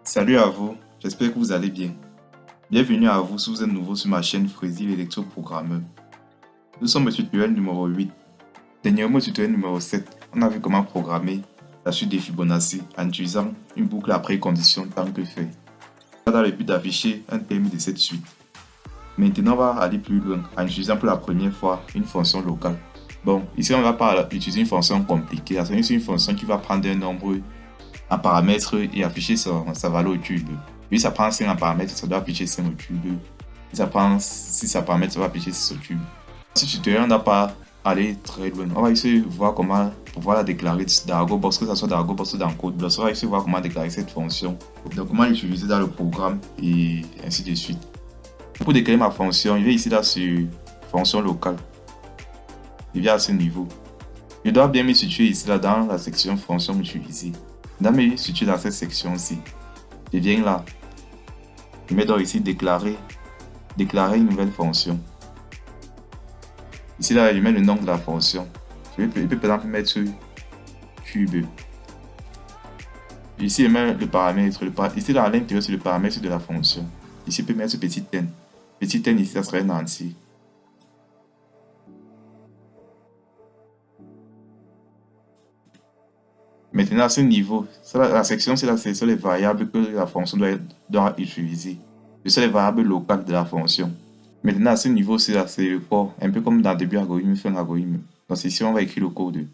Salut à vous, j'espère que vous allez bien. Bienvenue à vous si vous êtes nouveau sur ma chaîne Frézy l'électroprogrammeur. Nous sommes au tutoriel numéro 8. Dernièrement au tutoriel numéro 7, on a vu comment programmer la suite des Fibonacci en utilisant une boucle à précondition tant que fait. Dans le but d'afficher un terme de cette suite. Maintenant, on va aller plus loin en utilisant pour la première fois une fonction locale. Bon, ici on ne va pas utiliser une fonction compliquée, c'est une fonction qui va prendre un nombre en paramètres et afficher sa valeur au cube. Puis ça prend 5 en paramètres, ça doit afficher 5 au cube. Si ça prend 6 en paramètres, ça va afficher 6 au cube. Ce tutoriel, on n'a pas aller très loin. On va essayer de voir comment pouvoir la déclarer dans Argobox, que ce soit dans Argobox ou dans CodeBlocks. On va essayer de voir comment déclarer cette fonction. Donc comment l'utiliser dans le programme et ainsi de suite. Pour déclarer ma fonction, je vais ici là sur fonction locale. Je viens à ce niveau. Je dois bien me situer ici là dans la section fonction utilisée. Je dois me situer dans cette section-ci. Je viens là. Je mets donc ici déclarer une nouvelle fonction. Ici là, je mets le nom de la fonction. Je peux par exemple mettre cube. Ici, je mets le paramètre. Ici là, à l'intérieur, c'est le paramètre de la fonction. Ici, je peux mettre ce petit n. Petit n ici, ça serait un entier. Maintenant, à ce niveau, la section, c'est les variables que la fonction doit utiliser. Ce sont les variables locales de la fonction. Maintenant, à ce niveau, c'est le corps, un peu comme dans le début algorithme, fin algorithme. Donc ici, on va écrire le code.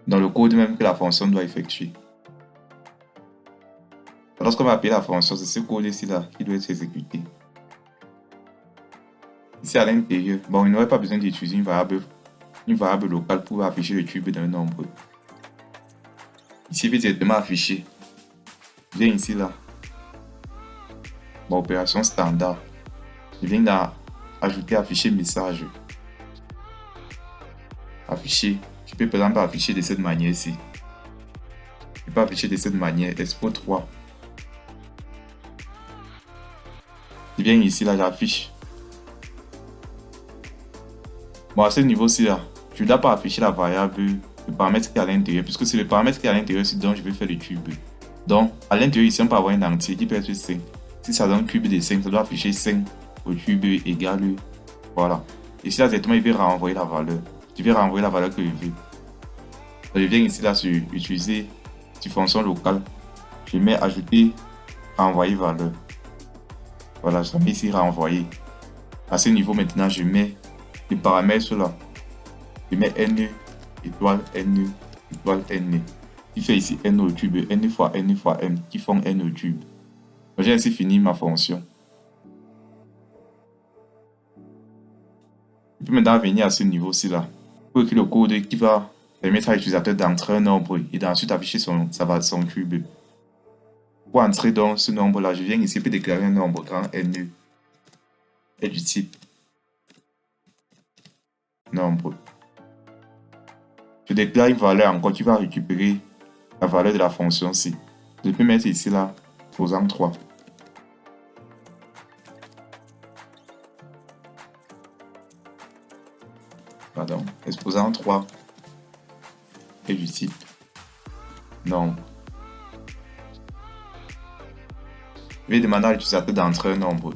Dans le code même que la fonction doit effectuer. Lorsqu'on va appeler la fonction, c'est ce code ici là qui doit être exécuté. Ici à l'intérieur, bon, il n'aurait pas besoin d'utiliser une variable locale pour afficher le cube d'un nombre. Ici, il veut directement afficher. Je viens ici là. Bon, opération standard. Je viens dans ajouter afficher message. Afficher. Je peux par exemple afficher de cette manière-ci. Je peux afficher de cette manière. Expo 3. Je viens ici là, j'affiche. Bon, à ce niveau-ci là, je ne dois pas afficher la variable, le paramètre qui est à l'intérieur, puisque c'est le paramètre qui est à l'intérieur dont je vais faire le cube. Donc, à l'intérieur ici, on peut avoir un entier qui peut être 5. Si ça donne cube de 5, ça doit afficher 5 au cube égal. Voilà. Ici, là, directement, il va renvoyer la valeur. Je vais renvoyer la valeur que je veux. Donc, je viens ici, là, sur utiliser sur fonction locale. Je mets ajouter, renvoyer valeur. Voilà, je mets ici renvoyer. À ce niveau, maintenant, je mets les paramètres là. Je mets n étoile n étoile n. Qui fait ici n au cube, n fois n fois m, qui font n au cube. J'ai ainsi fini ma fonction. Je peux maintenant venir à ce niveau-ci là. Pour écrire le code qui va permettre à l'utilisateur d'entrer un nombre et d'ensuite afficher son cube. Pour entrer dans ce nombre là, je viens ici pour déclarer un nombre grand n est du type nombre. Je déclare une valeur encore qui va récupérer la valeur de la fonction ci. Je peux mettre ici là, exposant 3. Pardon, exposant 3 est du type nombre. Je vais demander à l'utilisateur d'entrer un nombre.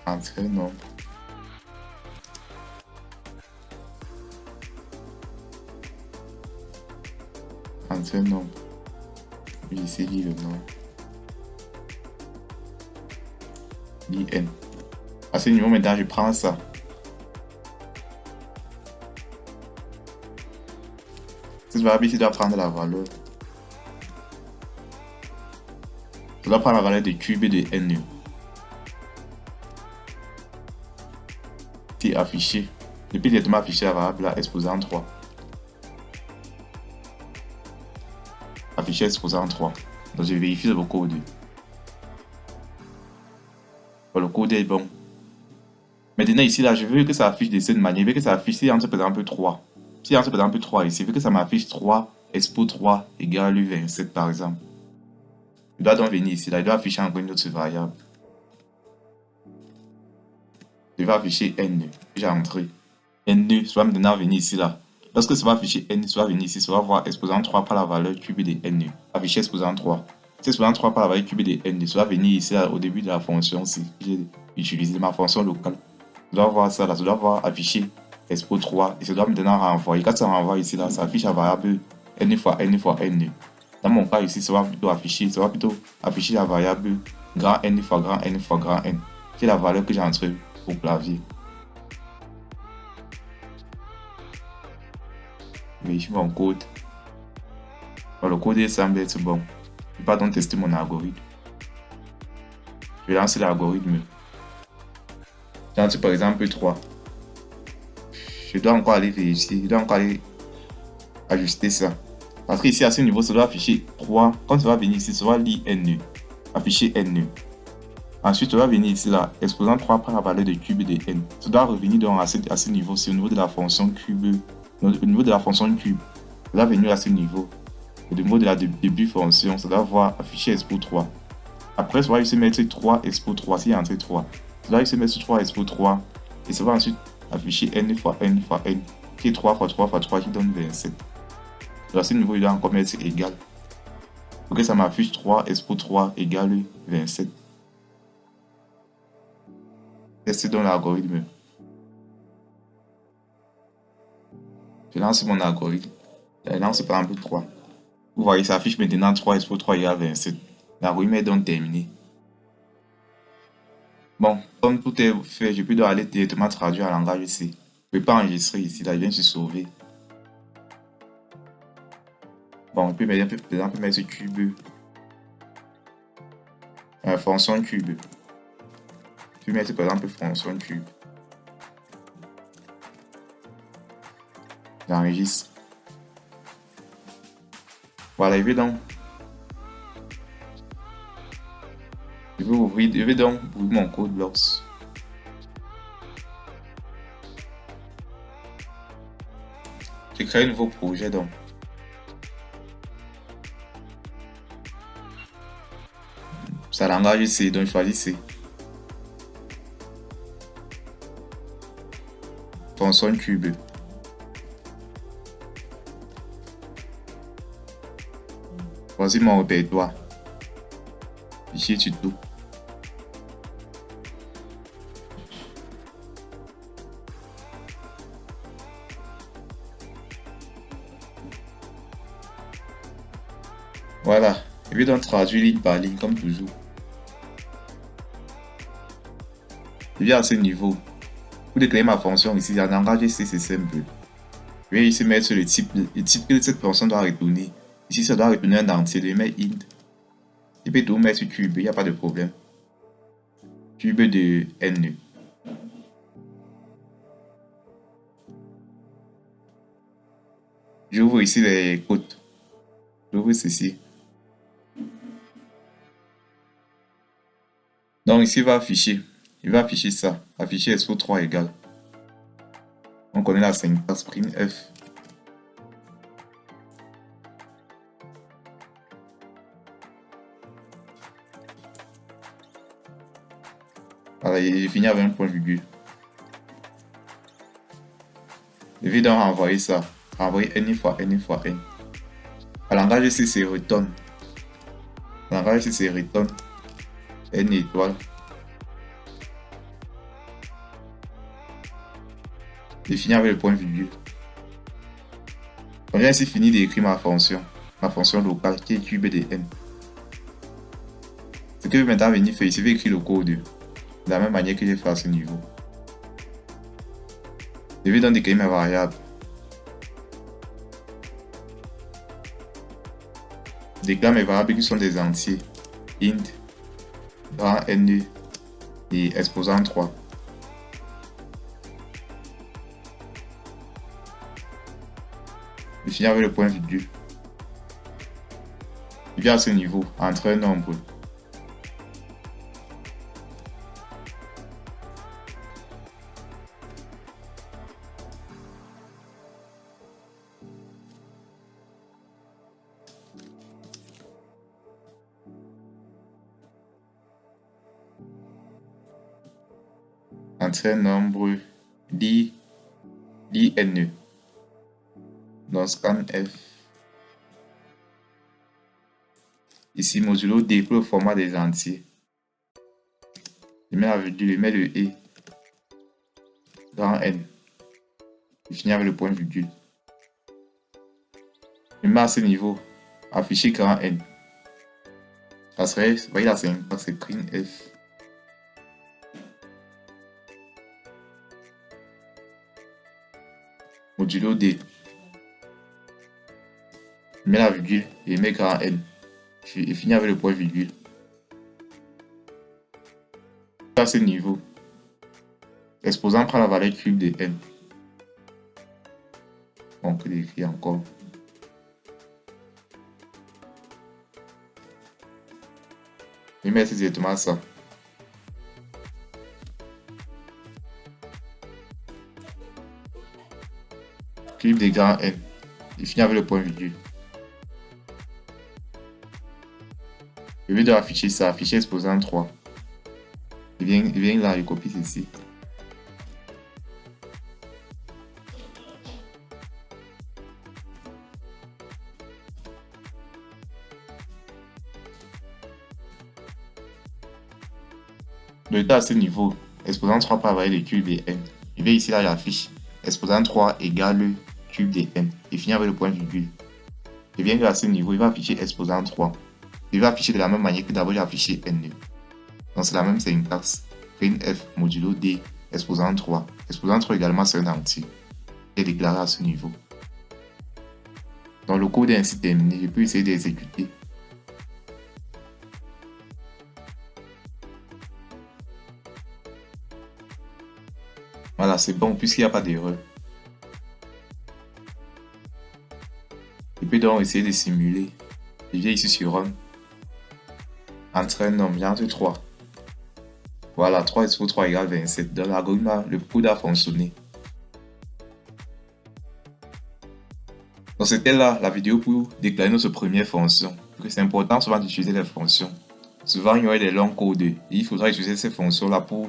Entrer un nombre. Entrer un nombre. Je vais ici lire le nom. N. À ce niveau maintenant, je prends ça. Cette variable ici doit prendre la valeur. Je dois prendre la valeur de cube de n. C'est affiché. Je peux directement afficher la variable là, exposant 3. Afficher exposant 3. Donc je vérifie le code. Bon, le code est bon. Maintenant ici là, je veux que ça affiche de cette manière. Je veux que ça affiche, si entre par exemple 3. Si entre par exemple 3 ici, je veux que ça m'affiche 3, expo 3 égale 27 par exemple. Je dois donc venir ici là, je dois afficher encore une autre variable. je vais afficher N. J'ai entré. N, ça va maintenant venir ici là. Lorsque ça va afficher N, ça va venir ici, ça va voir exposant 3 par la valeur cube de N. Afficher exposant 3. Si exposant 3 par la valeur cube de N, ça va venir ici là, au début de la fonction si j'ai utilisé ma fonction locale. Je dois voir ça là, je dois voir afficher expo 3 et je dois maintenant renvoyer. Quand ça renvoie ici là, ça affiche la variable N fois N fois N. Dans mon cas ici, ça va plutôt afficher la variable grand N fois grand N fois grand N. C'est la valeur que j'ai entrée au clavier. Vérifie mon code. Bon, le code semble être bon. Je vais pas donc tester mon algorithme. Je vais lancer l'algorithme. J'ai lancé par exemple 3. Je dois encore aller vérifier. Je dois encore aller ajuster ça. Parce qu'ici, à ce niveau, ça doit afficher 3. Quand ça va venir ici, ça va lire N. Afficher N. Ensuite, ça va venir ici, là, exposant 3 par la valeur de cube de N. Ça doit revenir donc à ce niveau, c'est au niveau de la fonction cube. Au niveau de la fonction cube. Ça doit venir à ce niveau. Au niveau de la début fonction, ça doit voir afficher expo 3. Après, ça va ici mettre 3 expo 3, s'il y a entré 3. Ça va ici mettre 3 expo 3. Et ça va ensuite afficher N fois N fois N. Qui est 3 fois 3 fois 3 qui donne 27. À ce niveau, il doit encore mettre égal. Pour que ça m'affiche 3 expo 3 égale 27. Tester dans l'algorithme. Je lance mon algorithme. Je lance par exemple 3. Vous voyez, ça affiche maintenant 3 expo 3 égale 27. L'algorithme est donc terminé. Bon, comme tout est fait, je peux donc aller directement traduire en langage C. Je ne vais pas enregistrer ici, là, je viens de sauver. Bon, je peux mettre, par exemple, mettre cube. Fonction cube. Je peux mettre par exemple fonction cube. J'enregistre. Voilà, je vais donc ouvrir mon code blocks. Je crée un nouveau projet donc. Ça langage C, donc je choisis C. Fonction cube. Voici mon répertoire. Fichier tuto. Voilà. Je vais donc traduire ligne par ligne comme toujours. Je viens à ce niveau. Pour déclarer ma fonction ici, en langage C, c'est simple. Je vais ici mettre le type que cette fonction doit retourner. Ici, ça doit retourner un entier. Je mets int. Je peux tout mettre cube, il n'y a pas de problème. Cube de n. J'ouvre ici les côtes. J'ouvre ceci. Donc ici, il va afficher ça. Afficher expo 3 égale. On connaît la syntaxe printf. Voilà, il finit avec un point virgule. Je vais donc renvoyer ça. Renvoyer n fois n fois n. À langage C, c'est return. À langage C, c'est return. N étoile. Je finis avec le point virgule. On vient ici finir d'écrire ma fonction locale qui est cube de n. Ce que je vais maintenant venir faire ici, je vais écrire le code de la même manière que j'ai fait à ce niveau. Je vais donc déclarer mes variables. Je déclare mes variables qui sont des entiers. Int, grand n et exposant 3. Je finis avec le point virgule. Je viens à ce niveau, entre un nombre. entre un nombre l'INE. Donc scan F. Ici, modulo D pour le format des entiers. Je mets la virgule, je mets le E. Grand N. Je finis avec le point virgule. Je mets à ce niveau. Afficher grand N. Ça serait, voyez la syntaxe, c'est print F. Modulo D. Je mets la virgule et je mets grand N. Je finis avec le point virgule. À ce niveau, l'exposant prend la valeur cube de N. On peut l'écrire encore. Je vais mettre exactement ça. Cube de grand N. Je finis avec le point virgule. Je vais afficher ça, afficher exposant 3. Je viens là, je copie ceci. Le temps à ce niveau, exposant 3 par valeur de cube de N. Je vais ici là, j'affiche exposant 3 égale cube de N. Et finir avec le point virgule. Je viens à ce niveau, il va afficher exposant 3. Il va afficher de la même manière que d'abord j'ai affiché N. Donc c'est la même syntaxe. Print F modulo D exposant 3. Exposant 3 également c'est un entier. J'ai déclaré à ce niveau. Donc le code est ainsi terminé. Je peux essayer d'exécuter. Voilà, c'est bon puisqu'il n'y a pas d'erreur. Je peux donc essayer de simuler. Je viens ici sur Run. Entre un nombre, entre 3. Voilà, 3 sur 3 égale 27. Dans l'algorithme, le code a fonctionné. Donc c'était là la vidéo pour déclarer notre première fonction. C'est important souvent d'utiliser les fonctions. Souvent il y aurait des longs codes et il faudra utiliser ces fonctions là pour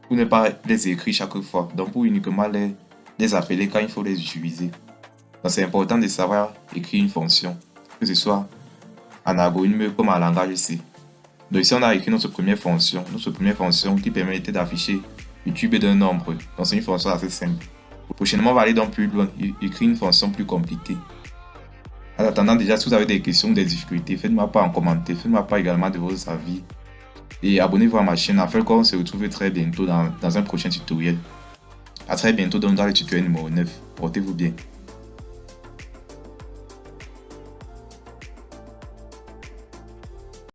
ne pas les écrire chaque fois. Donc pour uniquement les appeler quand il faut les utiliser. Donc c'est important de savoir écrire une fonction, que ce soit en algorithme comme en langage C. Donc ici on a écrit notre première fonction qui permettait d'afficher le cube d'un nombre. Donc c'est une fonction assez simple. Prochainement on va aller donc plus loin, écrire une fonction plus compliquée. En attendant, déjà si vous avez des questions ou des difficultés, faites-moi part en commentaire, faites-moi part également de vos avis. Et abonnez-vous à ma chaîne afin qu'on se retrouve très bientôt dans un prochain tutoriel. A très bientôt dans le tutoriel numéro 9. Portez-vous bien.